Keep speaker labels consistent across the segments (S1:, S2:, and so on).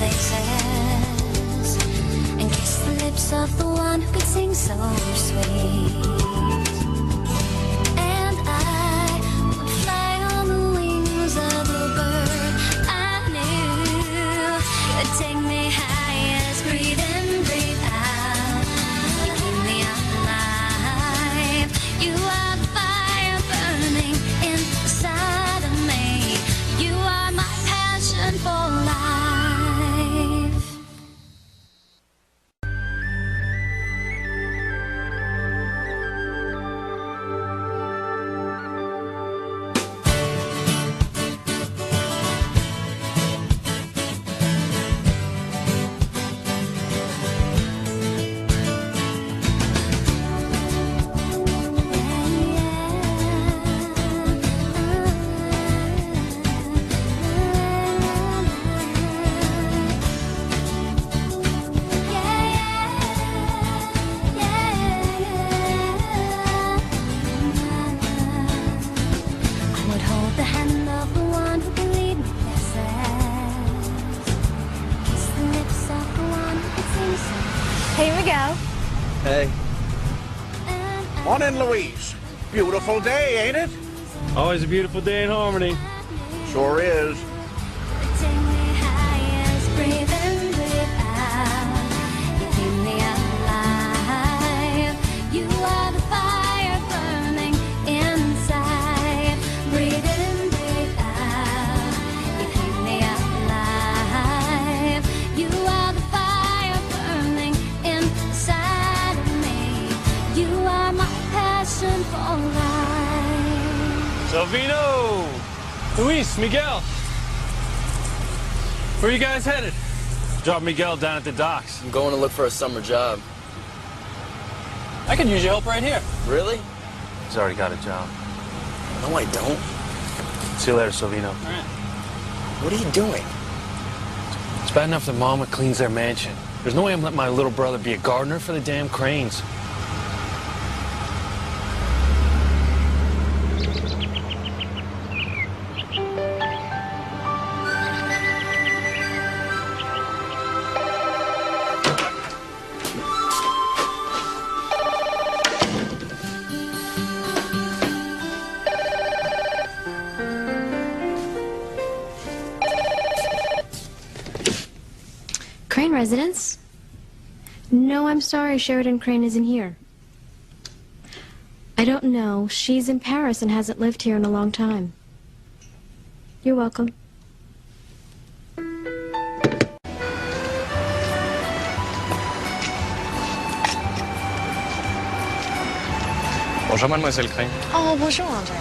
S1: faces and kiss the lips of the one who could sing so sweet. And I would fly on the wings of a bird I knew. You'd take me high as breathe in, breathe out. You keep me alive. You are the fire burning inside of me. You are my passion for life.
S2: Hey, Miguel.
S3: Hey.
S4: Morning, Louise. Beautiful day, ain't it?
S3: Always a beautiful day in Harmony.
S4: Sure is.
S3: Salvino! Luis, Miguel! Where are you guys headed? Drop Miguel down at the docks.
S5: I'm going to look for a summer job.
S3: I could use your help right here.
S5: Really?
S3: He's already got a job.
S5: No, I don't.
S3: See you later, Salvino.
S5: All right. What are you doing?
S3: It's bad enough that Mama cleans their mansion. There's no way I'm letting my little brother be a gardener for the damn Cranes.
S2: Crane residence? No, I'm sorry, Sheridan Crane isn't here. I don't know. She's in Paris and hasn't lived here in a long time. You're welcome.
S6: Bonjour, Mademoiselle Crane.
S7: Oh, bonjour, Andre.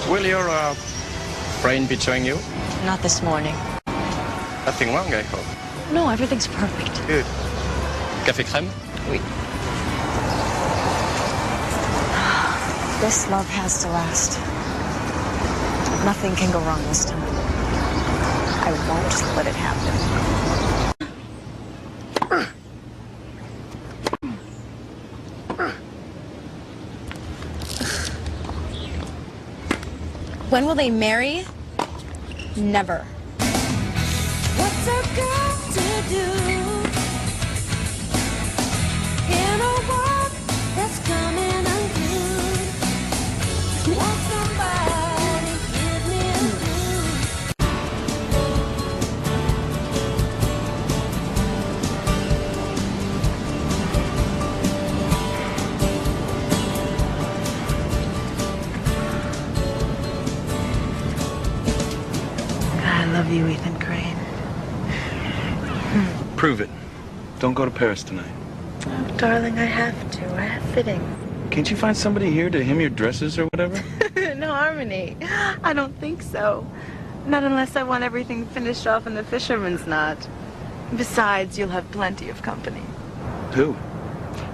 S6: Will your brain be showing you?
S7: Not this morning.
S6: Nothing wrong, I hope.
S7: No, everything's perfect.
S6: Good. Café crème?
S7: Oui. This love has to last. Nothing can go wrong this time. I won't let it happen. When will they marry? Never.
S1: What's a girl to do in a world that's coming unglued? Want somebody give me a clue?
S7: I love you, Ethan Crane.
S8: Prove it. Don't go to Paris tonight.
S7: Oh, darling, I have to. I have fittings.
S8: Can't you find somebody here to hem your dresses or whatever?
S7: No, Harmony. I don't think so. Not unless I want everything finished off in the fisherman's knot. Besides, you'll have plenty of company.
S8: Who?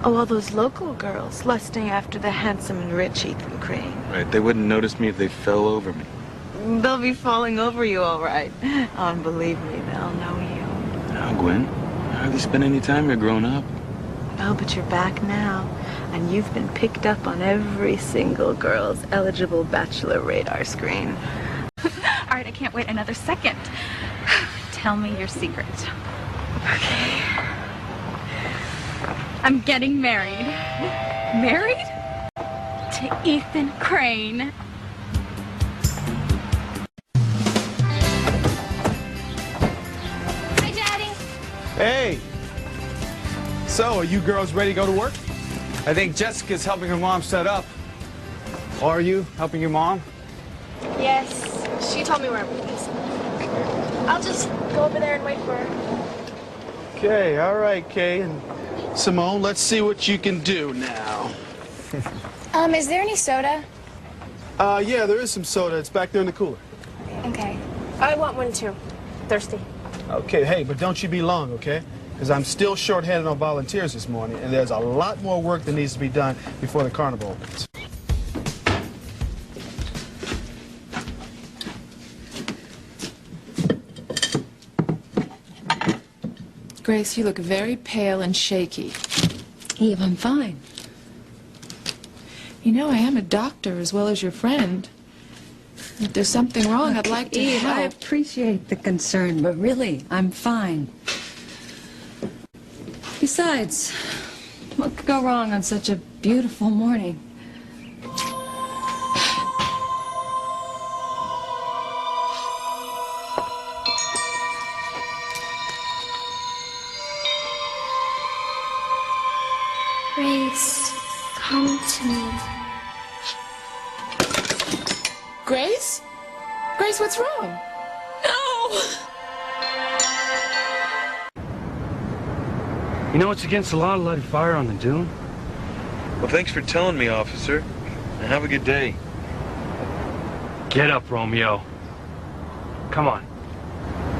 S7: Oh, all those local girls lusting after the handsome and rich Ethan Crane.
S8: Right, they wouldn't notice me if they fell over me.
S7: They'll be falling over you, all right. Oh, and believe me, they'll know you.
S8: Now, Gwen, I hardly spend any time here growing up.
S7: Oh, but you're back now, and you've been picked up on every single girl's eligible bachelor radar screen.
S9: All right, I can't wait another second. Tell me your secret. I'm getting married. Married? To Ethan Crane.
S1: Hi, Daddy.
S10: Hey! So, are you girls ready to go to work? I think Jessica's helping her mom set up. Are you helping your mom?
S2: Yes, she told me where everything is. I'll just go over there and wait for her.
S10: Okay, all right, Kay and Simone, let's see what you can do now.
S2: Is there any soda?
S10: Yeah, there is some soda. It's back there in the cooler.
S2: Okay. I want one too. Thirsty.
S10: Okay, hey, but don't you be long, okay? Because I'm still short-handed on volunteers this morning, and there's a lot more work that needs to be done before the carnival opens.
S11: Grace, you look very pale and shaky.
S12: Eve, I'm fine.
S11: You know, I am a doctor as well as your friend. If there's something wrong, I'd like to
S12: Eve,
S11: help.
S12: I appreciate the concern, but really, I'm fine. Besides, what could go wrong on such a beautiful morning?
S1: Grace, come to me.
S11: Grace? Grace, what's wrong? No!
S3: You know, it's against the law to light a fire on the dune.
S8: Well, thanks for telling me, officer. And have a good day.
S3: Get up, Romeo. Come on.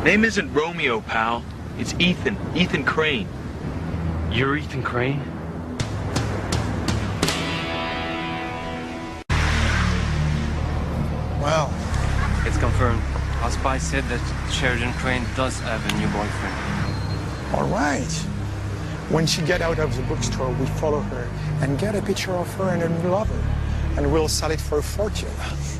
S8: Name isn't Romeo, pal. It's Ethan. Ethan Crane.
S3: You're Ethan Crane?
S13: Well,
S6: It's confirmed. Our spy said that Sheridan Crane does have a new boyfriend.
S13: all right. When she get out of the bookstore, we follow her and get a picture of her and a new lover, and we'll sell it for a fortune.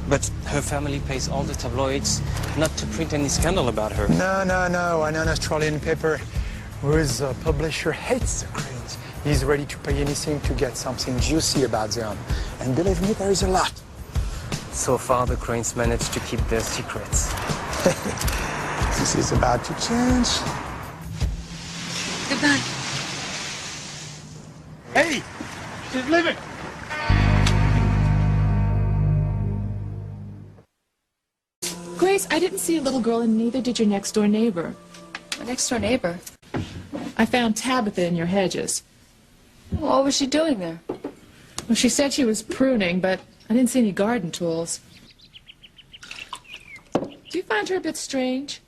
S6: But her family pays all the tabloids not to print any scandal about her.
S13: No. An Australian paper whose publisher hates the Cranes. He's ready to pay anything to get something juicy about them. And believe me, there is a lot.
S6: So far, the Cranes managed to keep their secrets.
S13: This is about to change.
S12: Goodbye.
S10: Hey! She's living!
S11: Grace, I didn't see a little girl, and neither did your next-door neighbor.
S12: My next-door neighbor.
S11: I found Tabitha in your hedges.
S12: What was she doing there?
S11: Well, she said she was pruning, but I didn't see any garden tools. Do you find her a bit strange?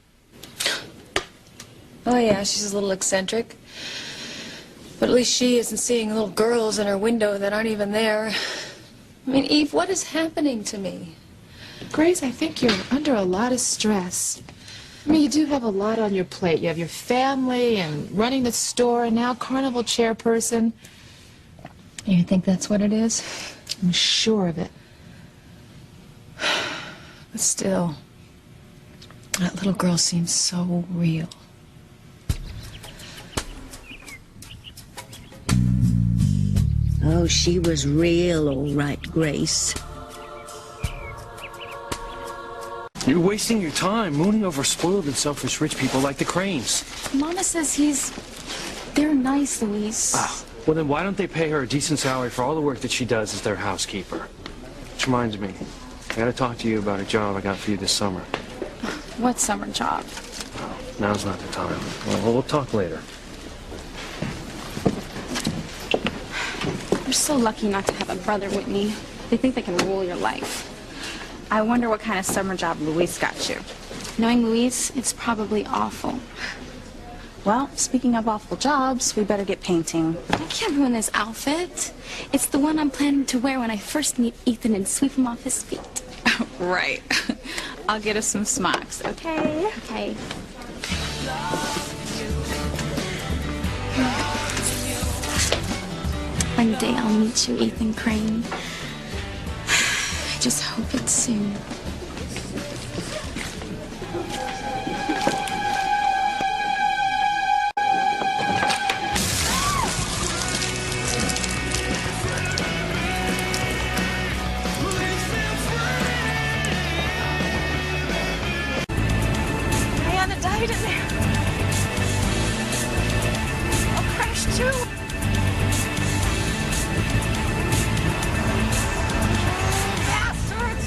S12: Oh, yeah, she's a little eccentric. But at least she isn't seeing little girls in her window that aren't even there. I mean, Eve, what is happening to me?
S11: Grace, I think you're under a lot of stress. I mean, you do have a lot on your plate. You have your family and running the store and now carnival chairperson.
S12: You think that's what it is?
S11: I'm sure of it.
S12: But still, that little girl seems so real.
S14: Oh, she was real all right, Grace.
S3: You're wasting your time mooning over spoiled and selfish rich people like the Cranes.
S9: Mama says they're nice, Luis.
S3: Well, then why don't they pay her a decent salary for all the work that she does as their housekeeper? Which reminds me, I gotta talk to you about a job I got for you this summer.
S9: What summer job?
S3: Now's not the time. Well, we'll talk later.
S9: You're so lucky not to have a brother, Whitney. They think they can rule your life. I wonder what kind of summer job Luis got you. Knowing Luis, it's probably awful. Well, speaking of awful jobs, we better get painting. I can't ruin this outfit. It's the one I'm planning to wear when I first meet Ethan and sweep him off his feet. Right. I'll get us some smocks, okay? Okay. One day I'll meet you, Ethan Crane. I just hope it's soon.
S7: Wait a minute. I'll crash too. Bastards!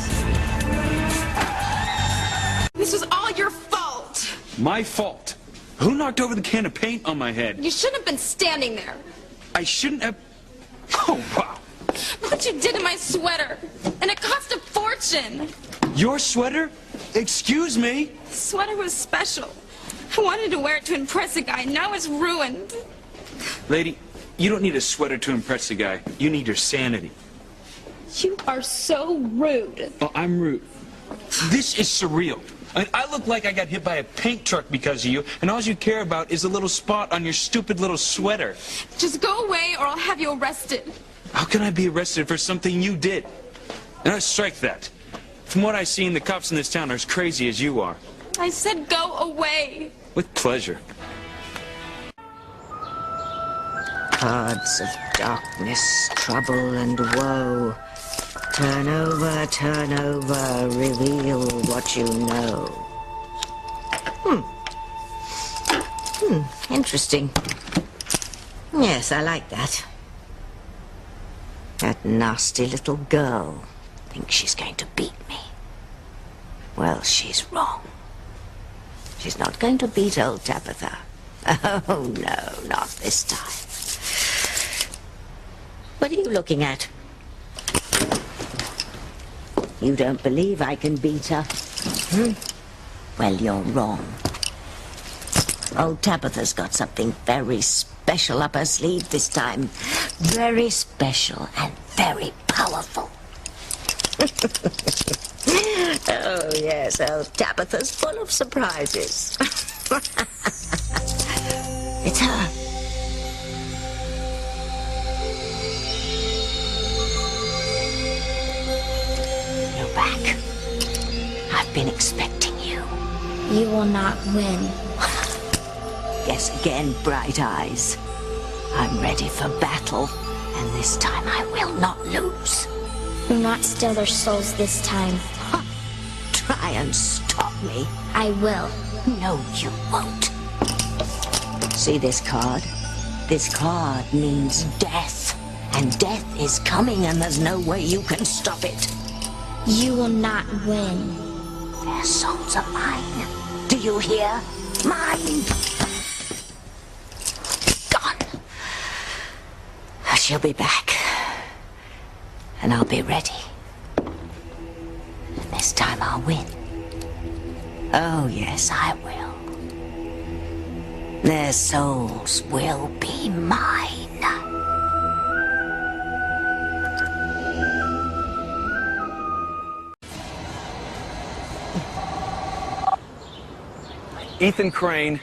S7: This was all your fault.
S8: My fault. Who knocked over the can of paint on my head?
S9: You shouldn't have been standing there.
S8: I shouldn't have... Oh, wow.
S9: What you did to my sweater. And it cost a fortune.
S8: Your sweater? Excuse me?
S9: The sweater was special. I wanted to wear it to impress a guy. Now it's ruined.
S8: Lady, you don't need a sweater to impress a guy. You need your sanity.
S9: You are so rude.
S8: Oh, I'm rude. This is surreal. I look like I got hit by a paint truck because of you, and all you care about is a little spot on your stupid little sweater.
S9: Just go away or I'll have you arrested.
S8: How can I be arrested for something you did? Now, strike that. From what I've seen, the cops in this town are as crazy as you are.
S9: I said go away.
S8: With pleasure.
S14: Cards of darkness, trouble and woe. Turn over, reveal what you know. Interesting. Yes, I like that. That nasty little girl thinks she's going to beat me. Well, she's wrong. She's not going to beat old Tabitha. Oh, no, not this time. What are you looking at? You don't believe I can beat her? Well, you're wrong. Old Tabitha's got something very special up her sleeve this time. Very special and very powerful. Oh, yes, old Tabitha's full of surprises. It's her. You're back. I've been expecting you.
S1: You will not win.
S14: Guess again, Bright Eyes. I'm ready for battle, and this time I will not lose.
S1: Do not steal their souls this time.
S14: Try and stop me.
S1: I will.
S14: No, you won't. See this card? This card means death. And death is coming, and there's no way you can stop it.
S1: You will not win.
S14: Their souls are mine. Do you hear? Mine. Gone. She'll be back. And I'll be ready. This time I'll win. Oh, yes, I will. Their souls will be mine.
S10: Ethan Crane.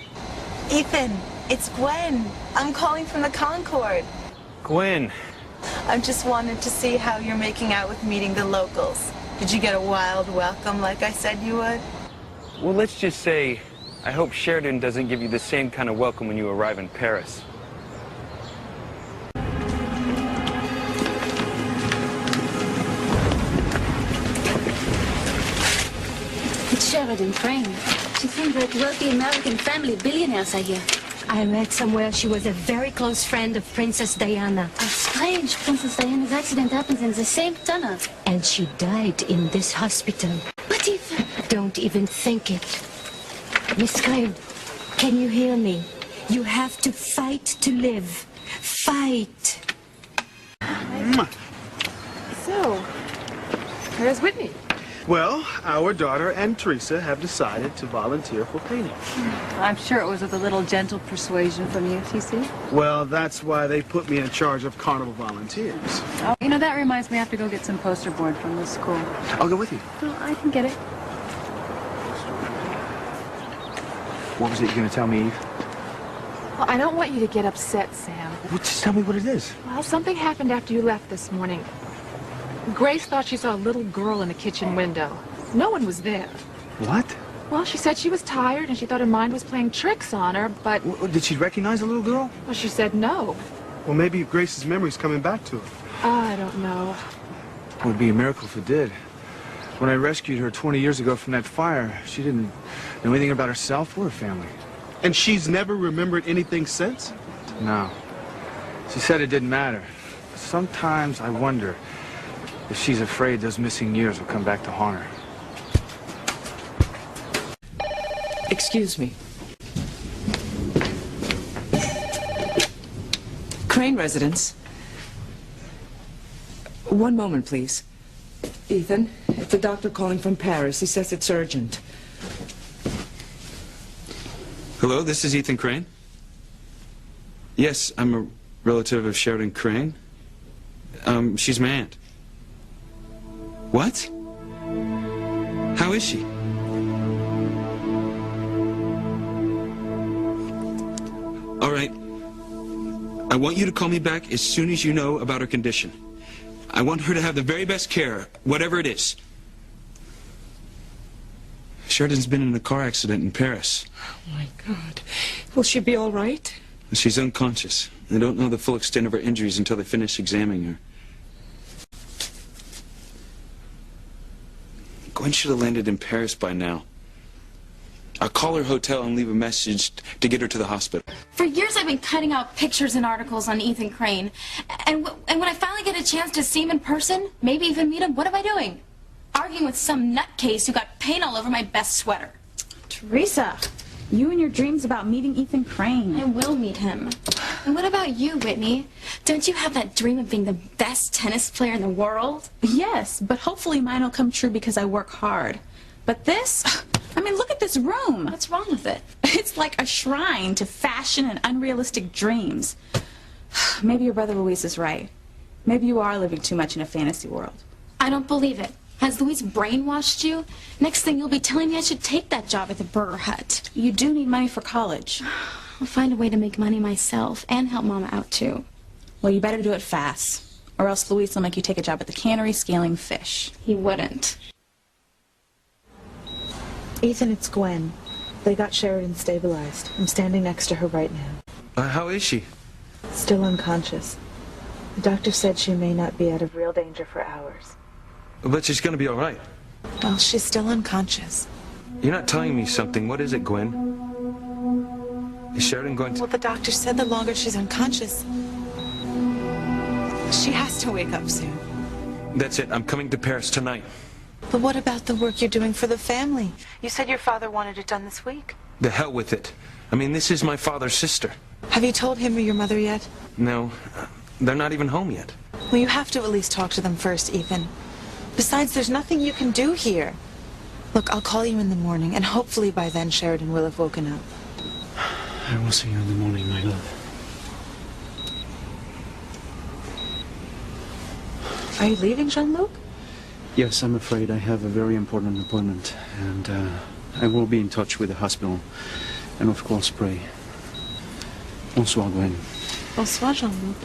S7: Ethan, it's Gwen. I'm calling from the Concord.
S10: Gwen.
S7: I just wanted to see how you're making out with meeting the locals. Did you get a wild welcome like I said you would?
S10: Well, let's just say, I hope Sheridan doesn't give you the same kind of welcome when you arrive in Paris.
S15: It's Sheridan Crane. She seems like wealthy American family billionaires, I hear.
S16: I read somewhere she was a very close friend of Princess Diana.
S15: How strange. Princess Diana's accident happens in the same tunnel.
S16: And she died in this hospital.
S15: But Ethan...
S16: Don't even think it. Miss Crane, can you hear me? You have to fight to live. Fight.
S11: So, where's Whitney?
S17: Well, our daughter and Teresa have decided to volunteer for painting.
S18: I'm sure it was with a little gentle persuasion from you, TC.
S17: Well, that's why they put me in charge of Carnival Volunteers.
S18: Oh, you know, that reminds me I have to go get some poster board from the school.
S17: I'll go with you.
S18: Well, I can get it.
S17: What was it you're going to tell me, Eve?
S11: Well, I don't want you to get upset, Sam.
S17: Well, just tell me what it is.
S11: Well, something happened after you left this morning. Grace thought she saw a little girl in the kitchen window. No one was there.
S17: What?
S11: Well, she said she was tired and she thought her mind was playing tricks on her, but...
S17: Did she recognize the little girl?
S11: Well, she said no.
S17: Well, maybe Grace's memory's coming back to her.
S11: I don't know.
S17: It would be a miracle if it did.
S10: When I rescued her 20 years ago from that fire, she didn't know anything about herself or her family.
S17: And she's never remembered anything since?
S10: No. She said it didn't matter. Sometimes I wonder if she's afraid those missing years will come back to haunt her.
S19: Excuse me. Crane residence. One moment, please. Ethan, it's a doctor calling from Paris. He says it's urgent.
S8: Hello, this is Ethan Crane. Yes, I'm a relative of Sheridan Crane. She's my aunt. What? How is she? All right. I want you to call me back as soon as you know about her condition. I want her to have the very best care, whatever it is. Sheridan's been in a car accident in Paris.
S19: Oh, my God. Will she be all right?
S8: She's unconscious. They don't know the full extent of her injuries until they finish examining her. Gwen should have landed in Paris by now. I'll call her hotel and leave a message to get her to the hospital.
S9: For years I've been cutting out pictures and articles on Ethan Crane. And when I finally get a chance to see him in person, maybe even meet him, what am I doing? Arguing with some nutcase who got paint all over my best sweater. Teresa, you and your dreams about meeting Ethan Crane. I will meet him. And what about you, Whitney? Don't you have that dream of being the best tennis player in the world?
S20: Yes, but hopefully mine will come true because I work hard. But this, I mean, look at this room.
S9: What's wrong with it?
S20: It's like a shrine to fashion and unrealistic dreams. Maybe your brother Luis is right. Maybe you are living too much in a fantasy world.
S9: I don't believe it. Has Luis brainwashed you? Next thing you'll be telling me I should take that job at the Burger Hut.
S20: You do need money for college.
S9: I'll find a way to make money myself and help Mama out too.
S20: Well, you better do it fast, or else Luis will make you take a job at the cannery scaling fish.
S9: He wouldn't.
S7: Ethan, it's Gwen. They got Sheridan stabilized. I'm standing next to her right now.
S8: How is she?
S7: Still unconscious. The doctor said she may not be out of real danger for hours.
S8: But she's gonna be all right.
S7: Well, she's still unconscious.
S8: You're not telling me something. What is it, Gwen? Is Sheridan going to...
S7: Well, the doctor said the longer she's unconscious, she has to wake up soon.
S8: That's it. I'm coming to Paris tonight.
S7: But what about the work you're doing for the family? You said your father wanted it done this week.
S8: The hell with it. I mean, this is my father's sister.
S7: Have you told him or your mother yet?
S8: No, they're not even home yet.
S7: Well, you have to at least talk to them first, Ethan. Besides, there's nothing you can do here. Look, I'll call you in the morning, and hopefully by then Sheridan will have woken up.
S3: I will see you in the morning, my love.
S7: Are you leaving, Jean-Luc?
S3: Yes, I'm afraid I have a very important appointment, and I will be in touch with the hospital, and of course pray. Bonsoir, Gwen.
S7: Bonsoir, Jean-Luc.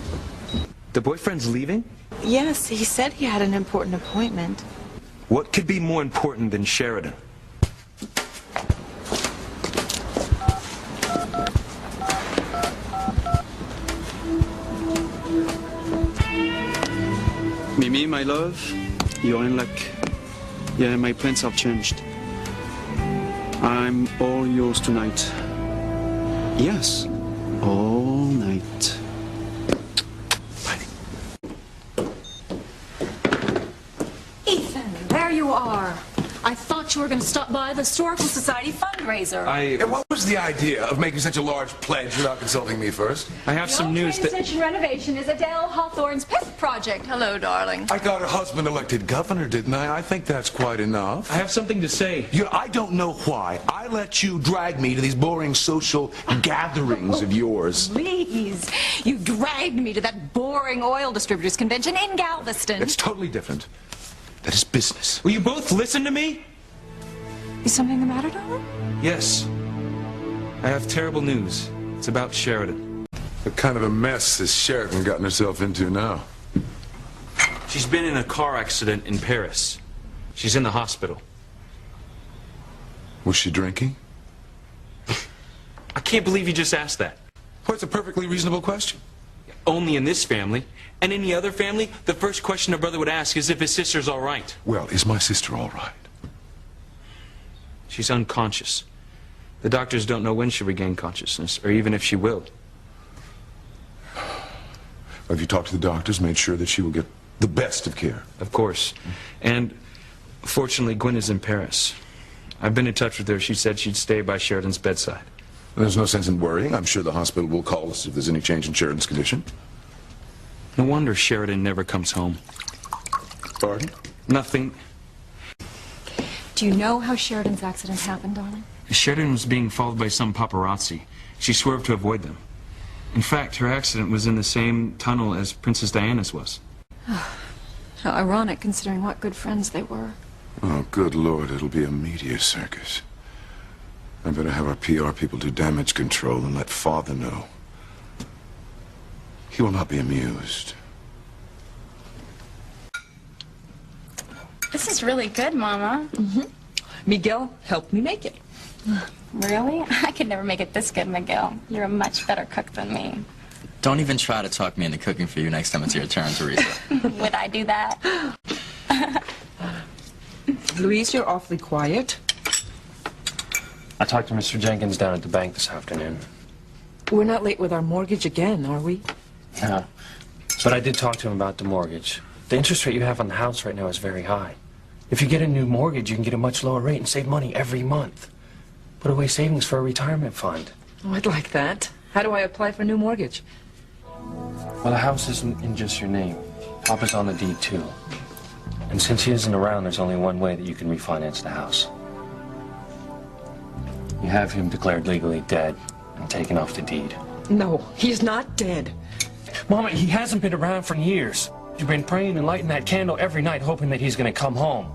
S8: The boyfriend's leaving?
S7: Yes, he said he had an important appointment.
S8: What could be more important than Sheridan?
S3: Mimi, my love, you're in luck. Yeah, my plans have changed. I'm all yours tonight. Yes, all night.
S12: Ethan, there you are. I thought you were going to stop by the Historical Society fundraiser.
S21: And what was the idea of making such a large pledge without consulting me first?
S8: I have some news that...
S12: Extension renovation is Adele Hawthorne's pet project. Hello, darling.
S21: I got her husband elected governor, didn't I? I think that's quite enough.
S8: I have something to say.
S21: You know, I don't know why I let you drag me to these boring social gatherings of yours.
S12: Please. You dragged me to that boring oil distributors convention in Galveston.
S21: It's totally different. That is business.
S8: Will you both listen to me?
S12: Is something the matter, darling?
S8: Yes. I have terrible news. It's about Sheridan.
S21: What kind of a mess has Sheridan gotten herself into now?
S8: She's been in a car accident in Paris. She's in the hospital.
S21: Was she drinking?
S8: I can't believe you just asked that.
S21: Well, it's a perfectly reasonable question.
S8: only in this family. And any other family, the first question a brother would ask is if his sister's all right.
S21: Well, is my sister all right?
S8: She's unconscious. The doctors don't know when she'll regain consciousness, or even if she will.
S21: Have you talked to the doctors, made sure that she will get the best of care?
S8: Of course. And fortunately, Gwen is in Paris. I've been in touch with her. She said she'd stay by Sheridan's bedside.
S21: There's no sense in worrying. I'm sure the hospital will call us if there's any change in Sheridan's condition.
S8: No wonder Sheridan never comes home.
S21: Pardon?
S8: Nothing.
S12: Do you know how Sheridan's accident happened, darling?
S8: Sheridan was being followed by some paparazzi. She swerved to avoid them. In fact, her accident was in the same tunnel as Princess Diana's was.
S12: How ironic, considering what good friends they were.
S21: Oh, good Lord, it'll be a media circus. I better have our PR people do damage control and let Father know. He will not be amused.
S20: This is really good, Mama.
S19: Miguel helped me make it.
S20: Really? I could never make it this good, Miguel. You're a much better cook than me.
S5: Don't even try to talk me into cooking for you next time it's your turn, Teresa.
S20: Would I do that?
S19: Louise, you're awfully quiet.
S6: I talked to Mr. Jenkins down at the bank this afternoon.
S19: We're not late with our mortgage again, are we?
S6: Yeah. But I did talk to him about the mortgage. The interest rate you have on the house right now is very high. If you get a new mortgage, you can get a much lower rate and save money every month. Put away savings for a retirement fund.
S19: Oh, I'd like that. How do I apply for a new mortgage?
S6: Well, the house isn't in just your name. Papa's on the deed, too. And since he isn't around, there's only one way that you can refinance the house. You have him declared legally dead and taken off the deed.
S19: No, he's not dead.
S6: Mama, he hasn't been around for years. You've been praying and lighting that candle every night, hoping that he's going to come home.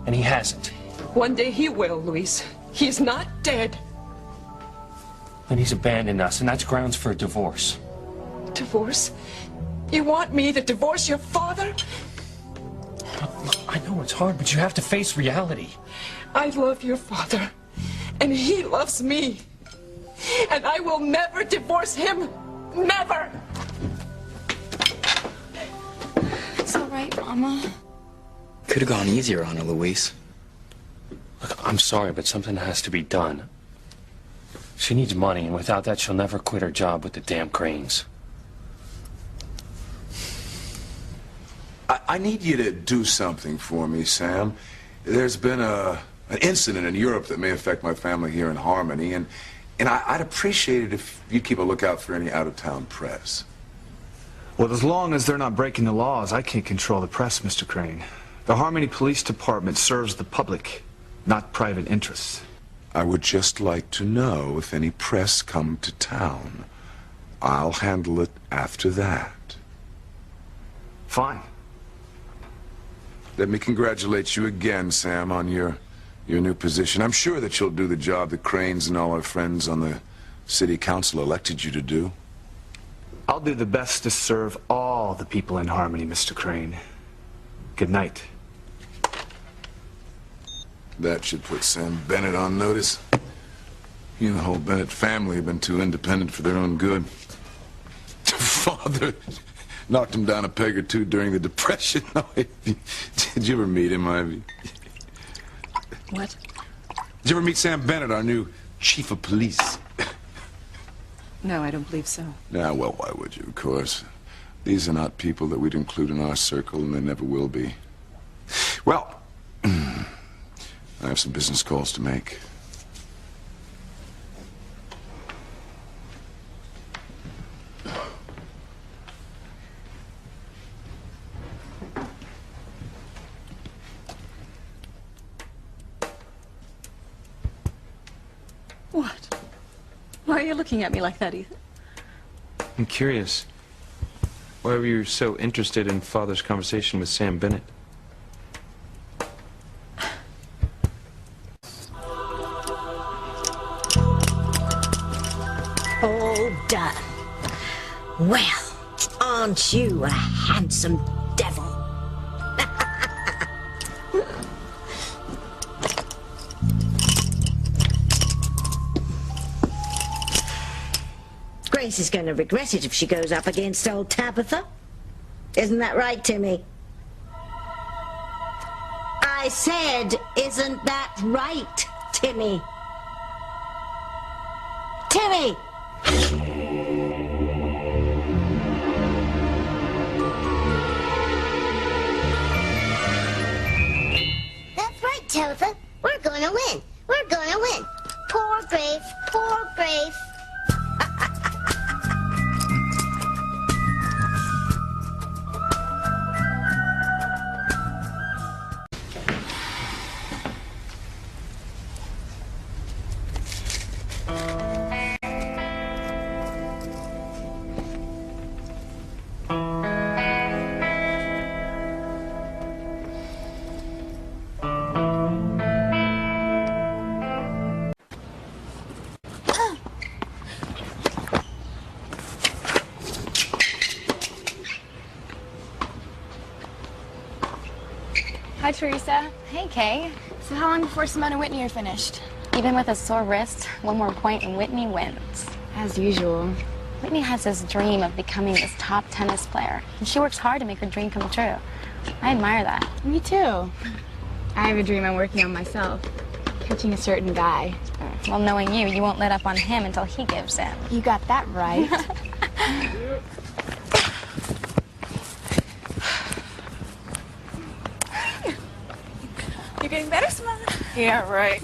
S6: And he hasn't.
S19: One day he will, Luis. He's not dead.
S6: Then he's abandoned us, and that's grounds for a divorce.
S19: Divorce? You want me to divorce your father?
S6: I know it's hard, but you have to face reality.
S19: I love your father, and he loves me. And I will never divorce him. Never!
S20: It's all right, Mama.
S5: Could have gone easier on her, Louise.
S6: Look, I'm sorry, but something has to be done. She needs money, and without that, she'll never quit her job with the damn Cranes.
S21: I need you to do something for me, Sam. There's been an incident in Europe that may affect my family here in Harmony, and I'd appreciate it if you'd keep a lookout for any out-of-town press.
S10: Well, as long as they're not breaking the laws, I can't control the press, Mr. Crane. The Harmony Police Department serves the public, not private interests.
S21: I would just like to know if any press come to town. I'll handle it after that.
S10: Fine.
S21: Let me congratulate you again, Sam, on your new position. I'm sure that you'll do the job that Cranes and all our friends on the city council elected you to do.
S10: I'll do the best to serve all the people in Harmony, Mr. Crane. Good night.
S21: That should put Sam Bennett on notice. He and the whole Bennett family have been too independent for their own good. Father knocked him down a peg or two during the Depression. Did you ever meet him, Ivy?
S12: What?
S21: Did you ever meet Sam Bennett, our new chief of police?
S12: No, I don't believe so.
S21: Yeah, well, why would you, of course? These are not people that we'd include in our circle, and they never will be. Well, I have some business calls to make.
S12: What? Why are you looking at me like that, Ethan?
S8: I'm curious. Why were you so interested in Father's conversation with Sam Bennett?
S14: All done. Well, aren't you a handsome devil? Grace is going to regret it if she goes up against old Tabitha. Isn't that right, Timmy? I said, isn't that right, Timmy? Timmy!
S4: That's right, Tabitha. We're gonna win. We're gonna win. Poor Grace. Poor Grace.
S2: Hi, Teresa.
S9: Hey, Kay.
S2: So how long before Simone and Whitney are finished?
S9: Even with a sore wrist, one more point and Whitney wins.
S2: As usual.
S9: Whitney has this dream of becoming this top tennis player, and she works hard to make her dream come true. I admire that.
S2: Me too. I have a dream I'm working on myself. Catching a certain guy.
S9: Well, knowing you, you won't let up on him until he gives in.
S2: You got that right.
S20: You're getting better, Simone.
S2: Yeah, right.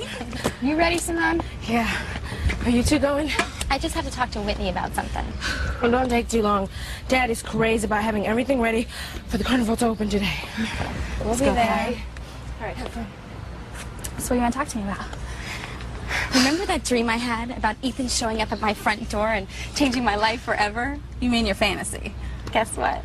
S2: You ready, Simone?
S22: Yeah. Are you two going?
S9: I just have to talk to Whitney about something.
S22: Well, don't take too long. Dad is crazy about having everything ready for the carnival to open today.
S9: We'll
S22: Let's
S9: be
S22: go.
S9: there.
S2: All right, have fun.
S9: So what do you want to talk to me about? Remember that dream I had about Ethan showing up at my front door and changing my life forever?
S20: You mean your fantasy?
S9: Guess what?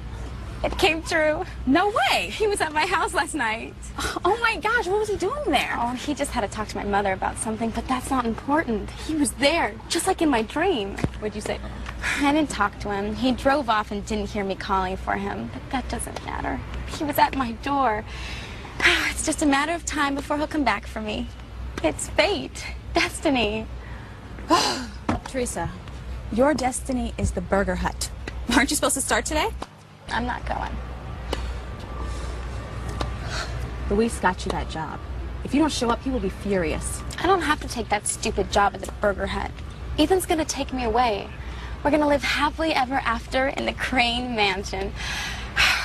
S9: It came true.
S20: No way.
S9: He was at my house last night.
S20: Oh my gosh, what was he doing there?
S9: Oh, he just had to talk to my mother about something, but that's not important. He was there, just like in my dream.
S20: What'd you say?
S9: I didn't talk to him. He drove off and didn't hear me calling for him, but that doesn't matter. He was at my door. It's just a matter of time before he'll come back for me. It's fate. Destiny.
S20: Teresa, your destiny is the Burger Hut. Aren't you supposed to start today?
S9: I'm not going.
S20: Luis got you that job. If you don't show up, he will be furious.
S9: I don't have to take that stupid job at the Burger Hut. Ethan's gonna take me away. We're gonna live happily ever after in the Crane Mansion.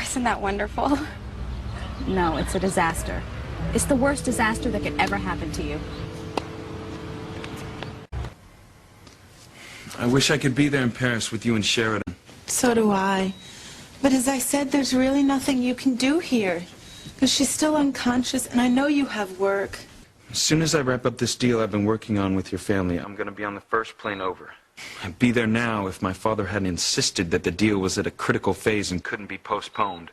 S9: Isn't that wonderful?
S20: No, it's a disaster. It's the worst disaster that could ever happen to you.
S8: I wish I could be there in Paris with you and Sheridan.
S7: So do I. But as I said, there's really nothing you can do here. Because she's still unconscious, and I know you have work.
S8: As soon as I wrap up this deal I've been working on with your family, I'm going to be on the first plane over. I'd be there now if my father hadn't insisted that the deal was at a critical phase and couldn't be postponed.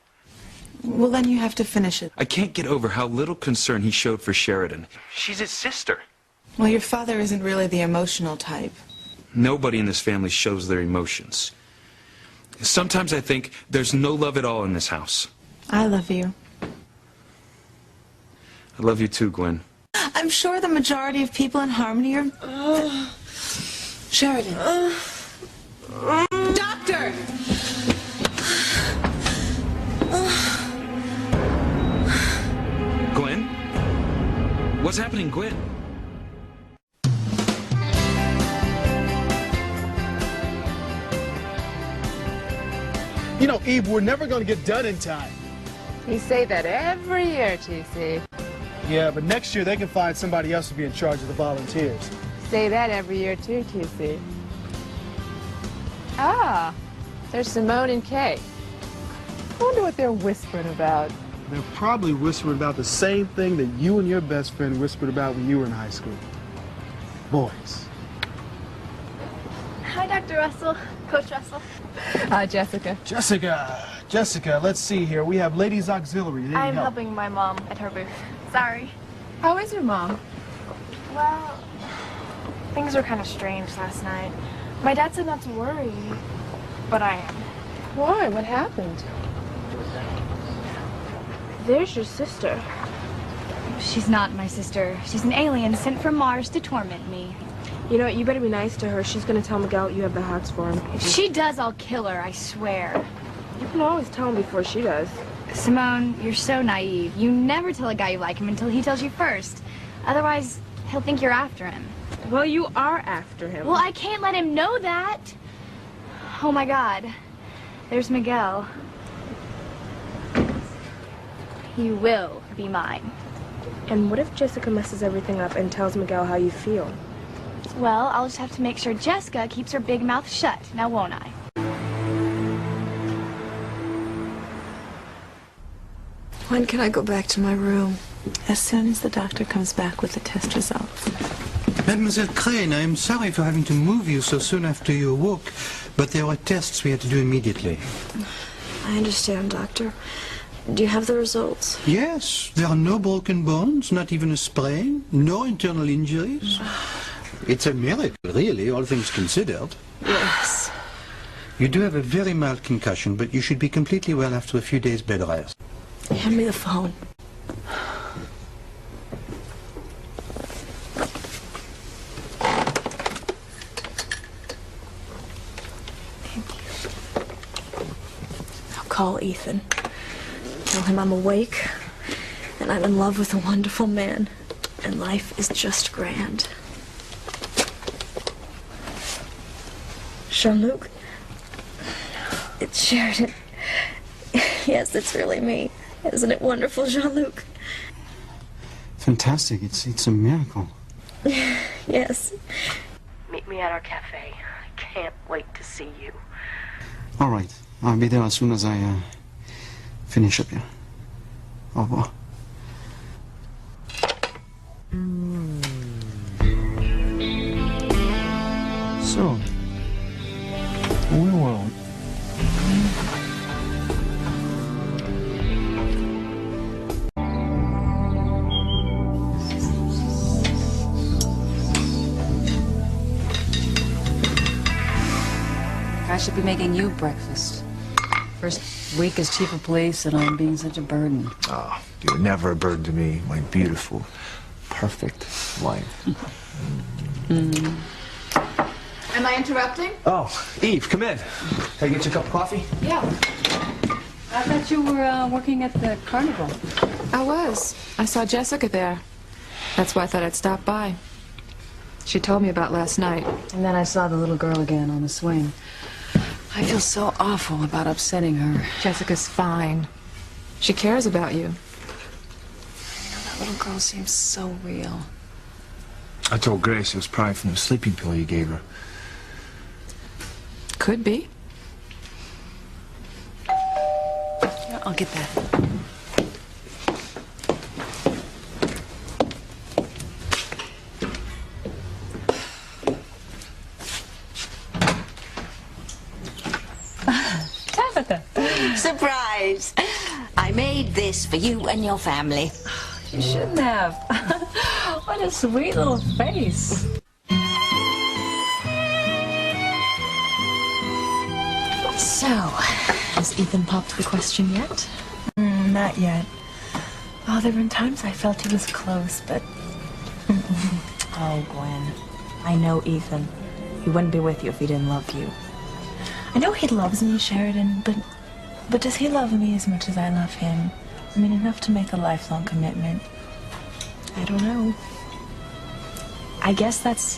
S7: Well, then you have to finish it.
S8: I can't get over how little concern he showed for Sheridan. She's his sister.
S7: Well, your father isn't really the emotional type.
S8: Nobody in this family shows their emotions. Sometimes I think there's no love at all in this house.
S7: I love you.
S8: I love you too, Gwen.
S7: I'm sure the majority of people in Harmony are... Sheridan. Doctor!
S8: Gwen? What's happening, Gwen?
S17: You know, Eve, we're never going to get done in time.
S11: You say that every year, TC.
S17: Yeah, but next year they can find somebody else to be in charge of the volunteers.
S11: Say that every year too, TC. Ah, there's Simone and Kay. I wonder what they're whispering about.
S17: They're probably whispering about the same thing that you and your best friend whispered about when you were in high school. Boys.
S2: Hi, Dr. Russell. Coach Russell.
S11: Jessica.
S17: Jessica, let's see here. We have Ladies Auxiliary. They need
S2: I'm
S17: help.
S2: helping my mom at her booth. Sorry.
S11: How is your mom?
S2: Well, things were kind of strange last night. My dad said not to worry, but I am.
S11: Why? What happened?
S2: There's your sister.
S15: She's not my sister. She's an alien sent from Mars to torment me.
S22: You know what? You better be nice to her. She's gonna tell Miguel you have the hots for him.
S9: If she does, I'll kill her, I swear.
S22: You can always tell him before she does.
S9: Simone, you're so naive. You never tell a guy you like him until he tells you first. Otherwise, he'll think you're after him.
S22: Well, you are after him.
S9: Well, I can't let him know that. Oh my God. There's Miguel. You will be mine.
S22: And what if Jessica messes everything up and tells Miguel how you feel?
S9: Well, I'll just have to make sure Jessica keeps her big mouth shut, now won't I?
S7: When can I go back to my room? As soon as the doctor comes back with the test results.
S1: Mademoiselle Crane, I am sorry for having to move you so soon after you awoke, but there were tests we had to do immediately.
S7: I understand, Doctor. Do you have the results?
S1: Yes, there are no broken bones, not even a sprain, no internal injuries. It's a miracle, really, all things considered.
S7: Yes.
S1: You do have a very mild concussion, but you should be completely well after a few days' bed rest.
S7: Hand me the phone. Thank you. Now call Ethan. Tell him I'm awake, and I'm in love with a wonderful man, and life is just grand. Jean-Luc? It's Sheridan. Yes, it's really me. Isn't it wonderful, Jean-Luc?
S3: Fantastic. It's a miracle.
S7: Yes.
S22: Meet me at our cafe. I can't wait to see you.
S3: All right. I'll be there as soon as I finish up here. Au revoir. So, we will.
S18: I should be making you breakfast. First week as chief of police, and I'm being such a burden.
S13: Oh, you're never a burden to me, my beautiful, perfect wife.
S11: Am I interrupting?
S10: Oh, Eve, come in. Can I get you a cup of coffee?
S11: Yeah.
S18: I thought you were working at the carnival.
S11: I was. I saw Jessica there. That's why I thought I'd stop by. She told me about last night.
S18: And then I saw the little girl again on the swing. I feel so awful about upsetting her.
S11: Jessica's fine. She cares about you.
S18: That little girl seems so real.
S13: I told Grace it was probably from the sleeping pill you gave her.
S11: Could be.
S18: I'll get that.
S14: Surprise! I made this for you and your family.
S18: You shouldn't have. What a sweet little face.
S7: So, has Ethan popped the question yet? Not yet. Oh, there have been times I felt he was close, but... Oh, Gwen. I know Ethan. He wouldn't be with you if he didn't love you. I know he loves me, Sheridan, but does he love me as much as I love him? I mean, enough to make a lifelong commitment. I don't know. I guess that's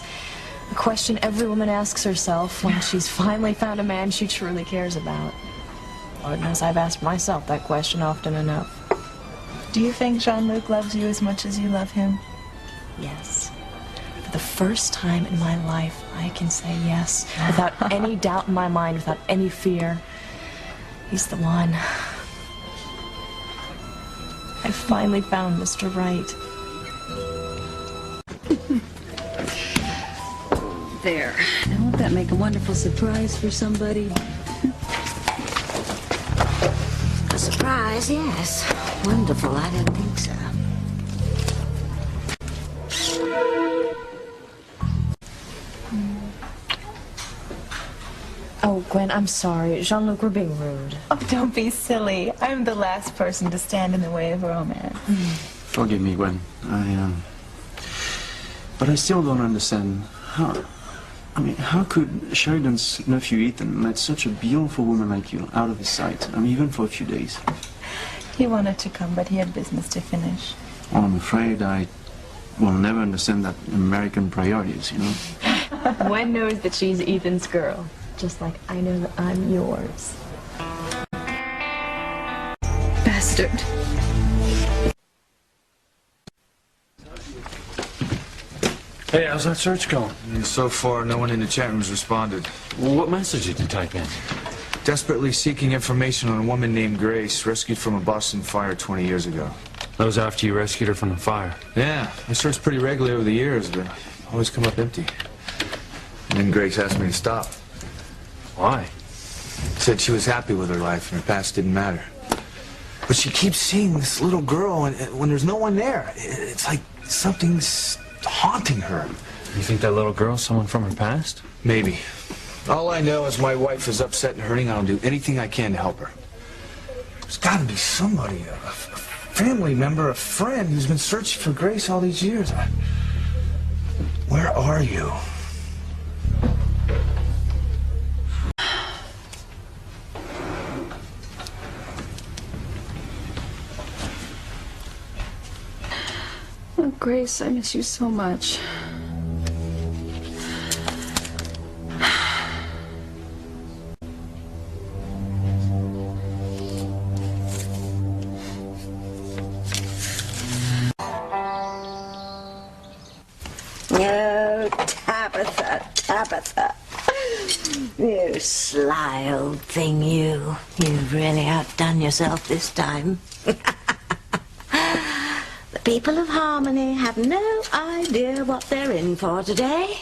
S7: a question every woman asks herself when she's finally found a man she truly cares about. Lord knows I've asked myself that question often enough. Do you think Jean-Luc loves you as much as you love him? Yes. For the first time in my life, I can say yes, without any doubt in my mind, without any fear. He's the one. I finally found Mr. Right.
S18: There. Now, won't that make a wonderful surprise for somebody?
S14: A surprise, yes. Wonderful, I don't think so.
S7: Oh, Gwen, I'm sorry. Jean-Luc, we're being rude. Oh, don't be silly. I'm the last person to stand in the way of romance.
S3: Forgive me, Gwen. But I still don't understand How could Sheridan's nephew Ethan let such a beautiful woman like you out of his sight? Even for a few days.
S7: He wanted to come, but he had business to finish.
S3: Well, I'm afraid I will never understand that American priorities, you know?
S7: Gwen knows that she's Ethan's girl, just like I know that I'm yours. Bastard.
S6: Hey, how's that search going?
S13: So far, no one in the chat room's responded.
S6: Well, what message did you type in?
S13: Desperately seeking information on a woman named Grace, rescued from a Boston fire 20 years ago.
S6: That was after you rescued her from the fire.
S13: Yeah, I searched pretty regularly over the years, but always come up empty. And then Grace asked me to stop.
S6: Why?
S13: Said she was happy with her life and her past didn't matter. But she keeps seeing this little girl, and when there's no one there, it's like something's haunting her.
S6: You think that little girl's someone from her past?
S13: Maybe. All I know is my wife is upset and hurting. I'll do anything I can to help her. There's got to be somebody, a family member, a friend who's been searching for Grace all these years. Where are you?
S12: Oh, Grace, I miss you so much.
S14: Oh, Tabitha. You sly old thing, you. You've really outdone yourself this time. The people of Harmony have no idea what they're in for today.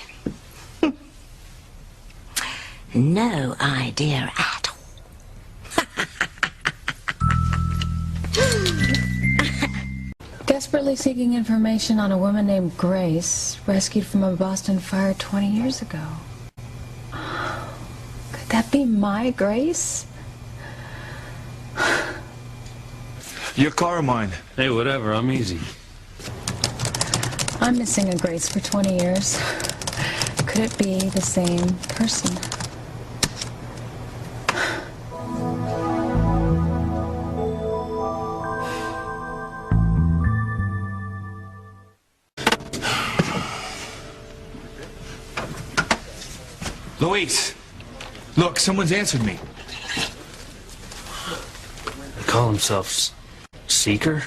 S14: No idea at all.
S12: Desperately seeking information on a woman named Grace, rescued from a Boston fire 20 years ago. Could that be my Grace?
S13: Your car or mine?
S6: Hey, whatever, I'm easy.
S12: I'm missing a Grace for 20 years. Could it be the same person?
S13: Louise! Look, someone's answered me.
S6: They call themselves Seeker?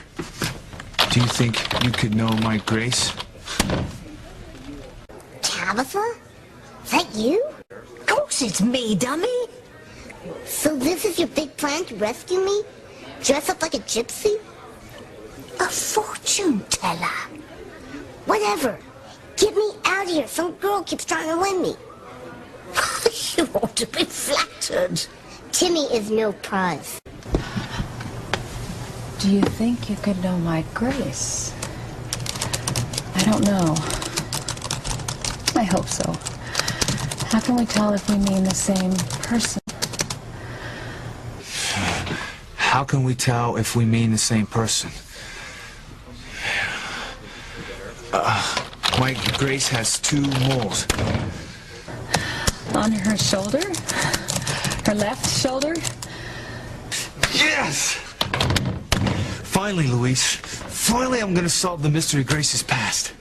S13: Do you think you could know my Grace?
S4: Tabitha? Is that you?
S14: Of course it's me, dummy.
S4: So this is your big plan to rescue me? Dress up like a gypsy?
S14: A fortune teller.
S4: Whatever. Get me out of here. Some girl keeps trying to win me.
S14: You ought to be flattered.
S4: Timmy is no prize.
S12: Do you think you could know my Grace? I don't know. I hope so. How can we tell if we mean the same person?
S13: How can we tell if we mean the same person? My Grace has 2 moles.
S12: On her shoulder? Her left shoulder?
S13: Yes! Finally, Louise. Finally, I'm gonna solve the mystery of Grace's past.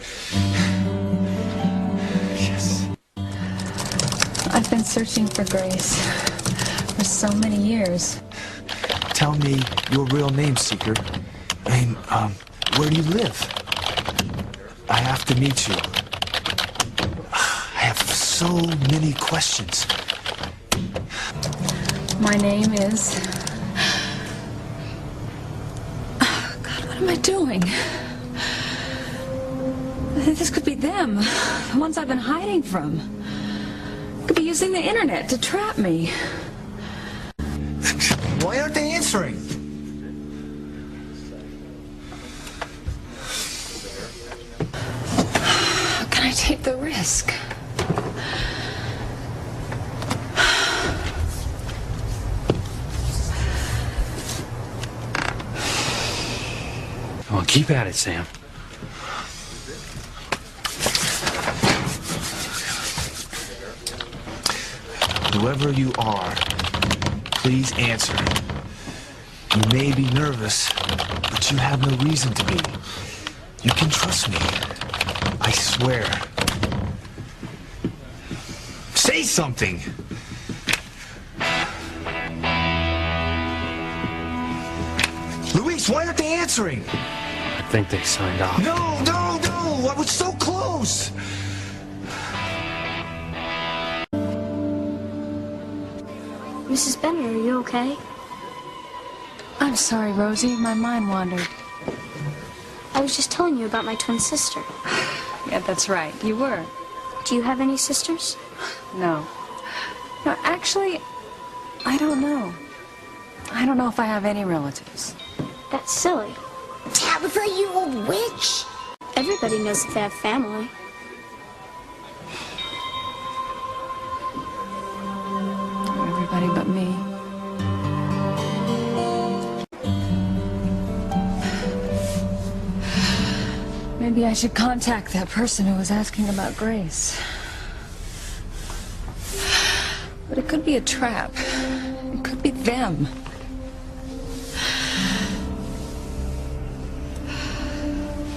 S13: Yes.
S12: I've been searching for Grace for so many years.
S13: Tell me your real name, Seeker. I mean, where do you live? I have to meet you. I have so many questions.
S12: My name is... Oh, God, what am I doing? This could be them. The ones I've been hiding from. Could be using the internet to trap me.
S13: Why aren't they answering?
S12: How can I take the risk?
S6: Come on, keep at it, Sam.
S13: whoever you are, please answer. You may be nervous, but you have no reason to be. You can trust me. I swear. Say something! Luis, why aren't they answering?
S6: I think they signed off.
S13: No! I was so close!
S15: Mrs. Bennett, are you okay?
S12: I'm sorry, Rosie. My mind wandered.
S15: I was just telling you about my twin sister.
S12: Yeah, that's right. You were.
S15: Do you have any sisters?
S12: No. No, actually, I don't know. I don't know if I have any relatives.
S15: That's silly.
S4: Tabitha, you old witch!
S15: Everybody knows that they have family.
S12: Everybody but me. Maybe I should contact that person who was asking about Grace. But it could be a trap. It could be them.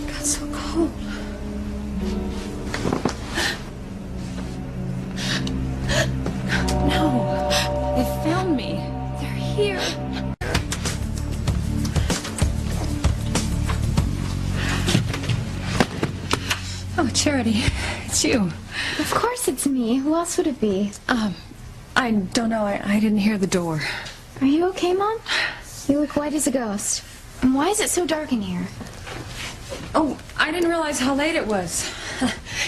S12: It got so cold. No, they found me. They're here. Oh, Charity, it's you.
S2: Of course it's me. Who else would it be?
S12: I don't know. I didn't hear the door.
S2: Are you okay, Mom? You look white as a ghost. And why is it so dark in here?
S12: Oh, I didn't realize how late it was.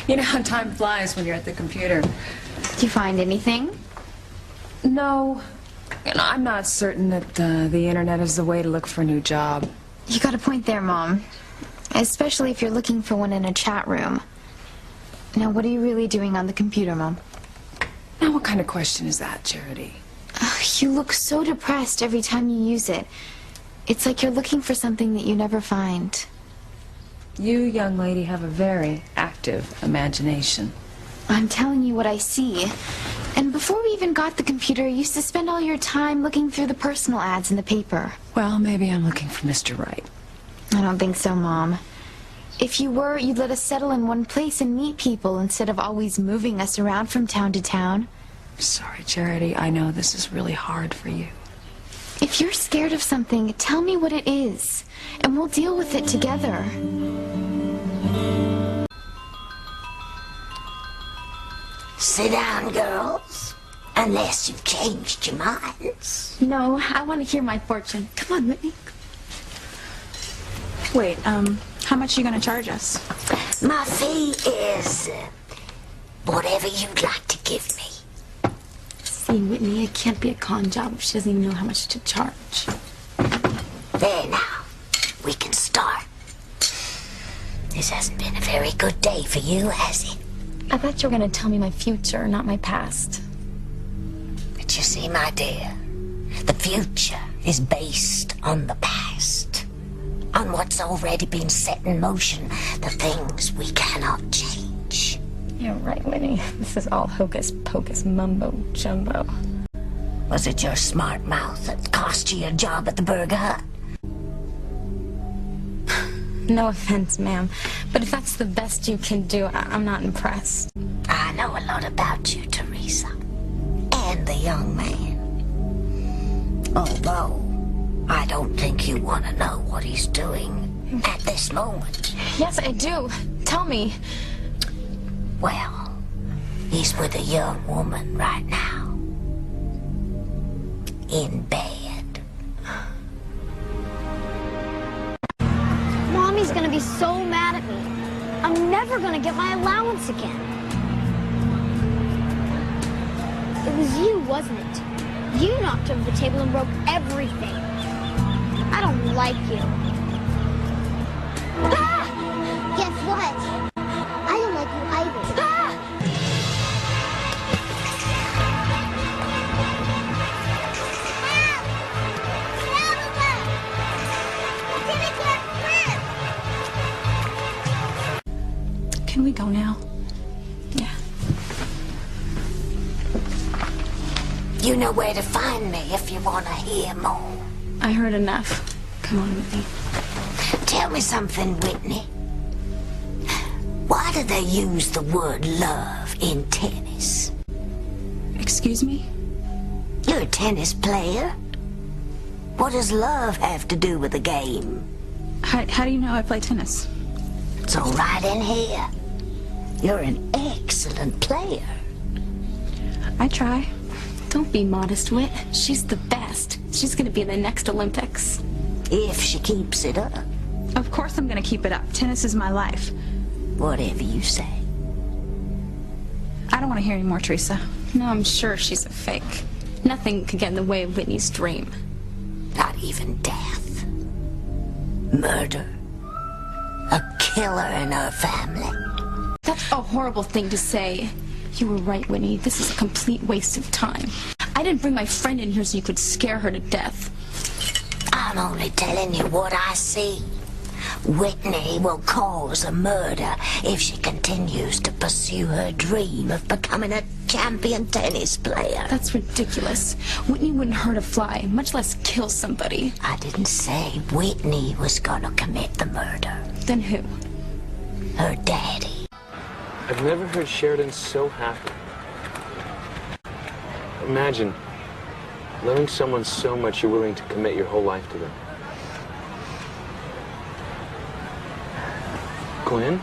S12: You know how time flies when you're at the computer.
S2: Did you find anything?
S12: No. I'm not certain that the internet is the way to look for a new job.
S2: You got a point there, Mom. Especially if you're looking for one in a chat room. Now, what are you really doing on the computer, Mom?
S12: Now, what kind of question is that, Charity?
S2: You look so depressed every time you use it. It's like you're looking for something that you never find.
S12: You, young lady, have a very active imagination.
S2: I'm telling you what I see. And before we even got the computer, you used to spend all your time looking through the personal ads in the paper.
S12: Well, maybe I'm looking for Mr. Right.
S2: I don't think so, Mom. If you were, you'd let us settle in one place and meet people instead of always moving us around from town to town.
S12: Sorry, Charity. I know this is really hard for you.
S2: If you're scared of something, tell me what it is, and we'll deal with it together.
S14: Sit down, girls. Unless you've changed your minds.
S2: No, I want to hear my fortune. Come on, Whitney.
S20: Wait, how much are you going to charge us?
S14: My fee is whatever you'd like to give me.
S2: See, Whitney, it can't be a con job if she doesn't even know how much to charge.
S14: There now, we can start. This hasn't been a very good day for you, has it?
S2: I thought you were going to tell me my future, not my past.
S14: But you see, my dear, the future is based on the past. On what's already been set in motion, the things we cannot change.
S2: You're right, Whitney. This is all hocus pocus mumbo jumbo.
S14: Was it your smart mouth that cost you your job at the Burger Hut?
S2: No offense, ma'am, but if that's the best you can do, I'm not impressed.
S14: I know a lot about you, Teresa. And the young man. Although, I don't think you want to know what he's doing at this moment.
S2: Yes, I do. Tell me.
S14: Well, he's with a young woman right now. In bed.
S4: Mommy's gonna be so mad at me. I'm never gonna get my allowance again. It was you, wasn't it? You knocked over the table and broke everything. I don't like you. Ah! Guess what? I don't like you either. Ah!
S20: Can we go now? Yeah.
S14: You know where to find me if you want to hear more.
S9: I heard enough. Come on, Whitney.
S14: Tell me something, Whitney. Why do they use the word love in tennis?
S9: Excuse me?
S14: You're a tennis player. What does love have to do with the game?
S9: How do you know I play tennis?
S14: It's all right in here. You're an excellent player.
S9: I try. Don't be modest, Whit. She's the best. She's gonna be in the next Olympics.
S14: If she keeps it up.
S9: Of course I'm gonna keep it up. Tennis is my life.
S14: Whatever you say.
S9: I don't want to hear any more, Teresa. No, I'm sure she's a fake. Nothing could get in the way of Whitney's dream.
S14: Not even death. Murder. A killer in her family.
S9: That's a horrible thing to say. You were right, Whitney. This is a complete waste of time. I didn't bring my friend in here so you could scare her to death.
S14: I'm only telling you what I see. Whitney will cause a murder if she continues to pursue her dream of becoming a champion tennis player.
S9: That's ridiculous. Whitney wouldn't hurt a fly, much less kill somebody.
S14: I didn't say Whitney was gonna commit the murder.
S9: Then who?
S14: Her daddy.
S6: I've never heard Sheridan so happy. Imagine loving someone so much you're willing to commit your whole life to them. Gwen?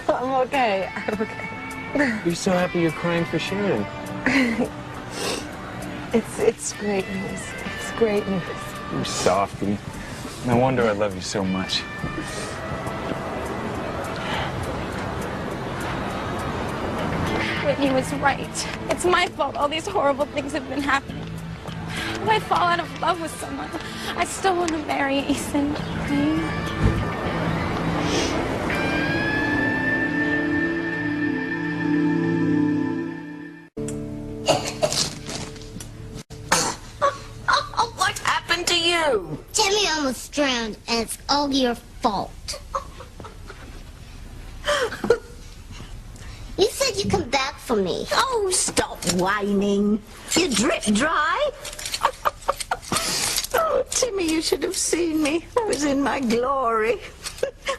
S22: I'm okay. I'm okay.
S6: You're so happy you're crying for Sheridan.
S22: It's great news. It's great news.
S8: You're softy. No wonder I love you so much.
S22: Whitney was right. It's my fault all these horrible things have been happening. If I fall out of love with someone, I still want to marry Ethan.
S14: What happened to you?
S4: Timmy almost drowned, and it's all your fault. You said you'd come back for me.
S14: Oh, stop whining. You drip dry. Oh, Timmy, you should have seen me. I was in my glory.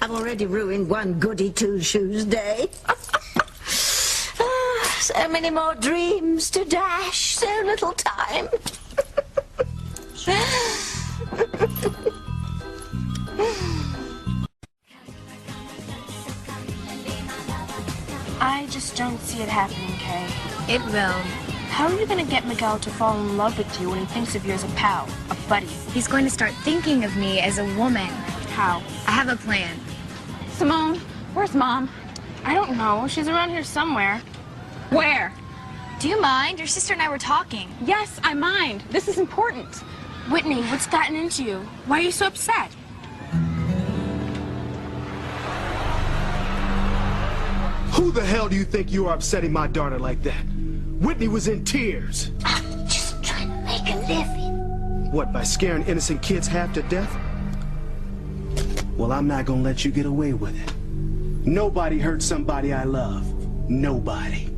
S14: I've already ruined one goody two-shoes day. So many more dreams to dash, so little time.
S22: I just don't see it happening, Kay.
S2: It will.
S22: How are you going to get Miguel to fall in love with you when he thinks of you as a pal, a buddy?
S2: He's going to start thinking of me as a woman.
S22: How?
S2: I have a plan.
S22: Simone, where's Mom? I don't know. She's around here somewhere.
S9: Where?
S2: Do you mind? Your sister and I were talking.
S22: Yes, I mind. This is important. Whitney, what's gotten into you? Why are you so upset?
S17: Who the hell do you think you are upsetting my daughter like that? Whitney was in tears.
S14: I'm just trying to make a living.
S17: What, by scaring innocent kids half to death? Well, I'm not gonna let you get away with it. Nobody hurt somebody I love. Nobody.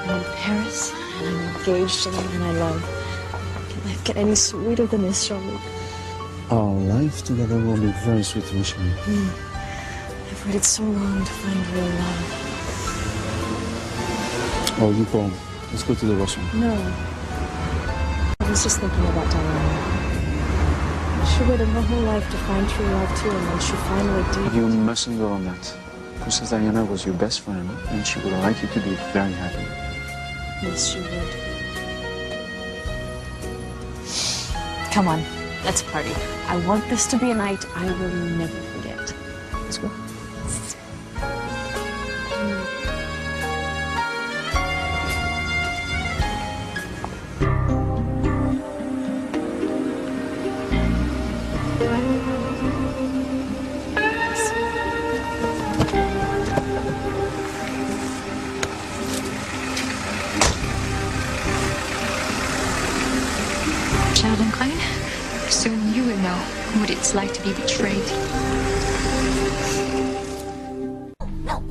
S7: I'm in Paris, and I'm engaged to the man I love. Can life get any sweeter than this, Jean-Luc?
S3: Our life together will be very sweet, Michelle.
S7: I've waited so long to find real love.
S3: Oh, you go. Let's go to the restaurant.
S7: No. I was just thinking about Diana. She waited her whole life to find true love too, and then she finally did.
S3: You mustn't go on that. Princess Diana was your best friend, and she would like you to be very happy.
S7: Yes, she would. Come on, let's party. I want this to be a night I will never forget. Let's go.
S2: Sheldon Klein, pursuing you
S16: you will know what it's like to be betrayed.
S14: No.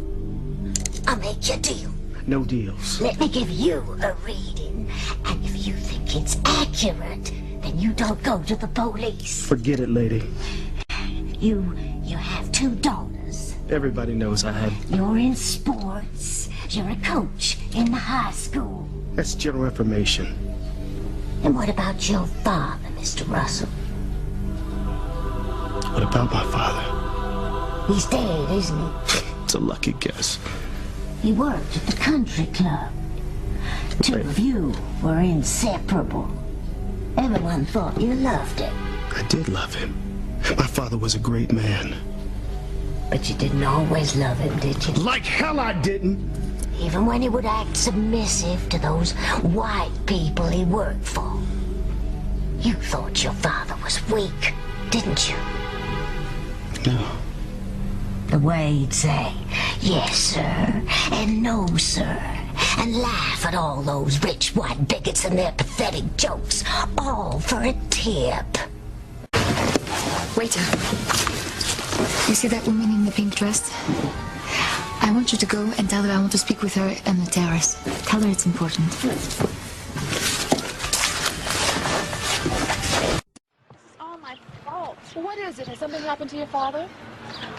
S14: I'll make you a deal.
S17: No deals.
S14: Let me give you a reading, and if you think it's accurate, then you don't go to the police.
S17: Forget it, lady.
S14: You have 2 daughters.
S17: Everybody knows I had.
S14: You're in sports. You're a coach in the high school.
S17: That's general information.
S14: And what about your father, Mr. Russell?
S17: What about my father?
S14: He's dead, isn't he?
S17: It's a lucky guess.
S14: He worked at the country club. 2 of you were inseparable. Everyone thought you loved him.
S17: I did love him. My father was a great man.
S14: But you didn't always love him, did you?
S17: Like hell I didn't!
S14: Even when he would act submissive to those white people he worked for. You thought your father was weak, didn't you?
S17: No.
S14: The way he'd say, yes, sir, and no, sir, and laugh at all those rich white bigots and their pathetic jokes, all for a tip.
S16: Waiter. You see that woman in the pink dress? I want you to go and tell her I want to speak with her on the terrace. Tell her it's important.
S22: It's all my fault.
S11: What is it? Has something happened to your father?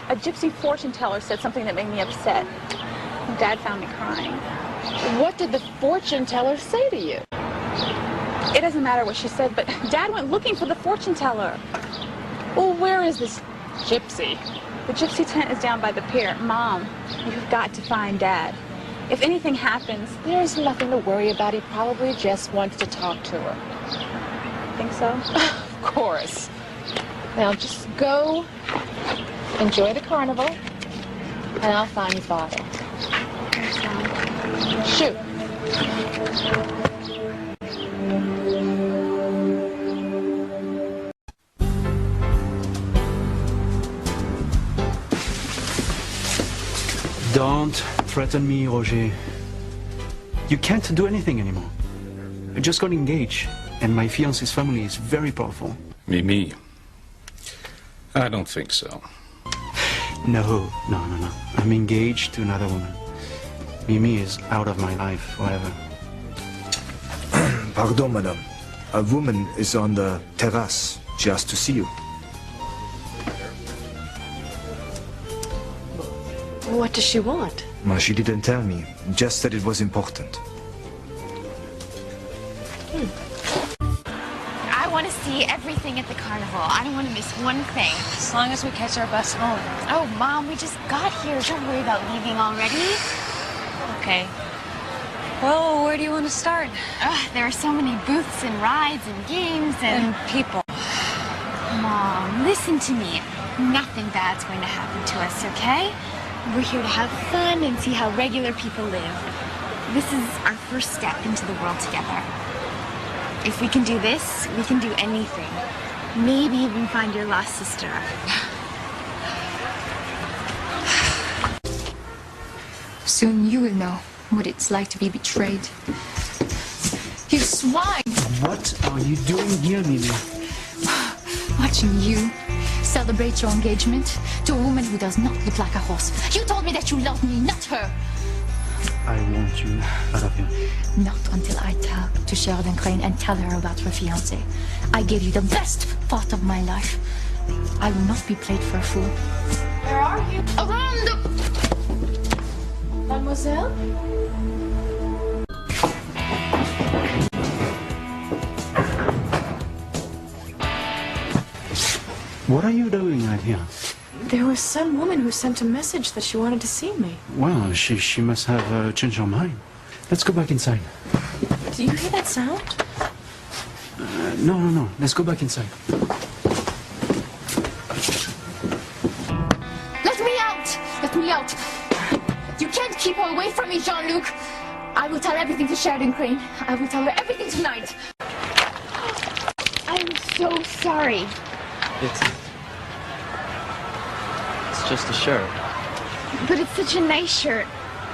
S20: A gypsy fortune teller said something that made me upset. Dad found me crying.
S11: What did the fortune teller say to you?
S20: It doesn't matter what she said, but Dad went looking for the fortune teller.
S11: Well, where is this gypsy?
S20: The gypsy tent is down by the pier. Mom, you've got to find Dad. If anything happens...
S11: There's nothing to worry about. He probably just wants to talk to her.
S20: Think so?
S11: Of course. Now just go, enjoy the carnival, and I'll find your father.
S20: Thanks, Mom.
S11: Shoot.
S3: Don't threaten me, Roger. You can't do anything anymore. I just got engaged, and my fiancé's family is very powerful.
S19: Mimi, I don't think so.
S3: No. I'm engaged to another woman. Mimi is out of my life forever.
S23: Pardon, madame. A woman is on the terrace. She has to see you.
S7: What does she want?
S23: Well, she didn't tell me. Just said it was important.
S2: I want to see everything at the carnival. I don't want to miss one thing.
S7: As long as we catch our bus home.
S2: Oh, Mom, we just got here. Don't worry about leaving already.
S7: Okay. Well, where do you want to start?
S2: There are so many booths and rides and games and
S7: people.
S2: Mom, listen to me. Nothing bad's going to happen to us, okay? We're here to have fun and see how regular people live. This is our first step into the world together. If we can do this, we can do anything. Maybe even find your lost sister.
S16: Soon you will know what it's like to be betrayed. You swine!
S3: What are you doing here, Mimi?
S16: Watching you celebrate your engagement to a woman who does not look like a horse. You told me that you loved me, not her.
S3: I want you out of here.
S16: Not until I talk to Sheridan Crane and tell her about her fiancé. I gave you the best part of my life. I will not be played for a fool.
S11: Where are you?
S16: Around the...
S11: Mademoiselle?
S3: What are you doing right here?
S7: There was some woman who sent a message that she wanted to see me.
S3: Well, she must have changed her mind. Let's go back inside.
S7: Do you hear that sound?
S3: No. Let's go back inside.
S16: Let me out! Let me out! You can't keep her away from me, Jean-Luc. I will tell everything to Sheridan Crane. I will tell her everything tonight.
S2: I'm so sorry.
S5: It's just a shirt.
S2: But it's such a nice shirt.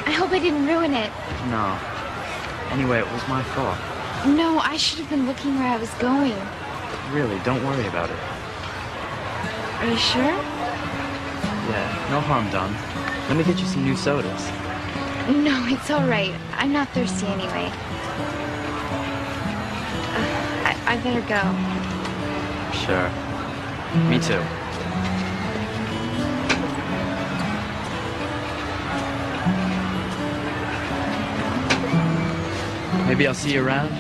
S2: I hope I didn't ruin it.
S5: No. Anyway, it was my fault.
S2: No, I should have been looking where I was going.
S5: Really, don't worry about it.
S2: Are you sure?
S1: Yeah, no harm done. Let me get you some new sodas.
S2: No, it's all right. I'm not thirsty anyway. I better go.
S1: Sure. Me too. Maybe I'll see you around?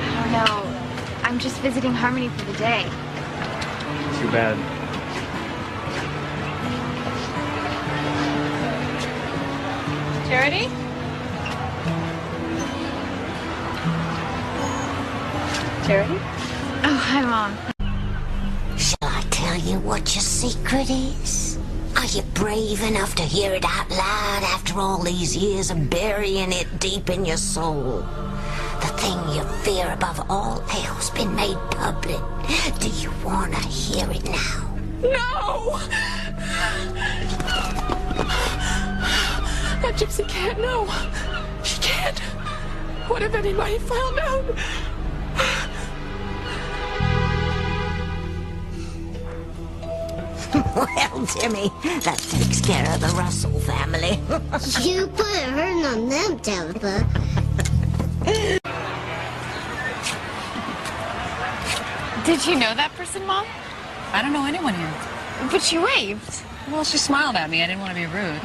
S2: I don't know. I'm just visiting Harmony for the day.
S1: Too bad.
S11: Charity? Charity?
S2: Oh, hi, Mom.
S14: Shall I tell you what your secret is? Are you brave enough to hear it out loud after all these years of burying it deep in your soul? The thing you fear above all else been made public. Do you want to hear it now?
S11: No! That gypsy can't know. She can't. What if anybody found out?
S14: Well, Timmy, that takes care of the Russell family.
S4: You put a hurting on them, Tabitha.
S2: Did you know that person, Mom?
S18: I don't know anyone here.
S2: But she waved.
S18: Well, she smiled at me. I didn't want to be rude.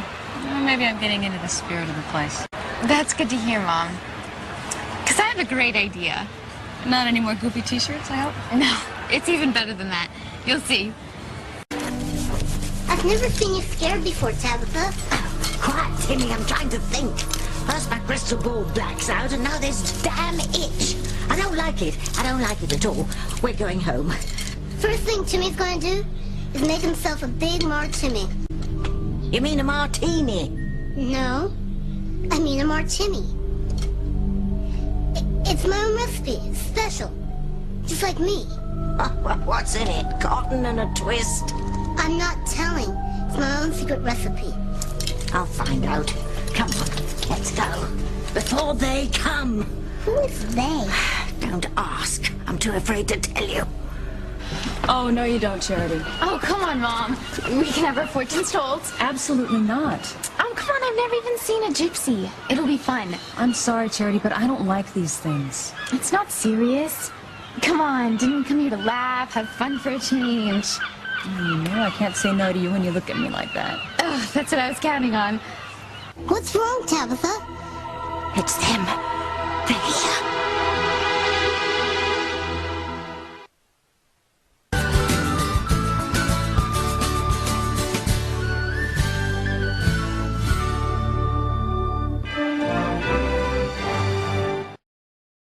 S18: Maybe I'm getting into the spirit of the place.
S2: That's good to hear, Mom. Because I have a great idea.
S18: Not any more goopy t-shirts, I hope?
S2: No, it's even better than that. You'll see.
S4: I've never seen you scared before, Tabitha.
S14: Quiet, Timmy, I'm trying to think. First my crystal ball blacks out, and now this damn itch. I don't like it. I don't like it at all. We're going home.
S4: First thing Timmy's going to do is make himself a big martini.
S14: You mean a martini?
S4: No, I mean a martini. It's my own recipe. It's special. Just like me.
S14: What's in it? Cotton and a twist?
S4: I'm not telling. It's my own secret recipe.
S14: I'll find out. Come on, let's go. Before they come.
S4: Who is they?
S14: Don't ask. I'm too afraid to tell you.
S18: Oh, no you don't, Charity.
S2: Oh, come on, Mom. We can have our fortunes told.
S18: Absolutely not.
S2: Oh, come on. I've never even seen a gypsy. It'll be fun.
S18: I'm sorry, Charity, but I don't like these things.
S2: It's not serious. Come on. Didn't we come here to laugh, have fun for a change?
S18: You know, I can't say no to you when you look at me like that.
S2: Oh, that's what I was counting on.
S4: What's wrong, Tabitha?
S14: It's them. They're here.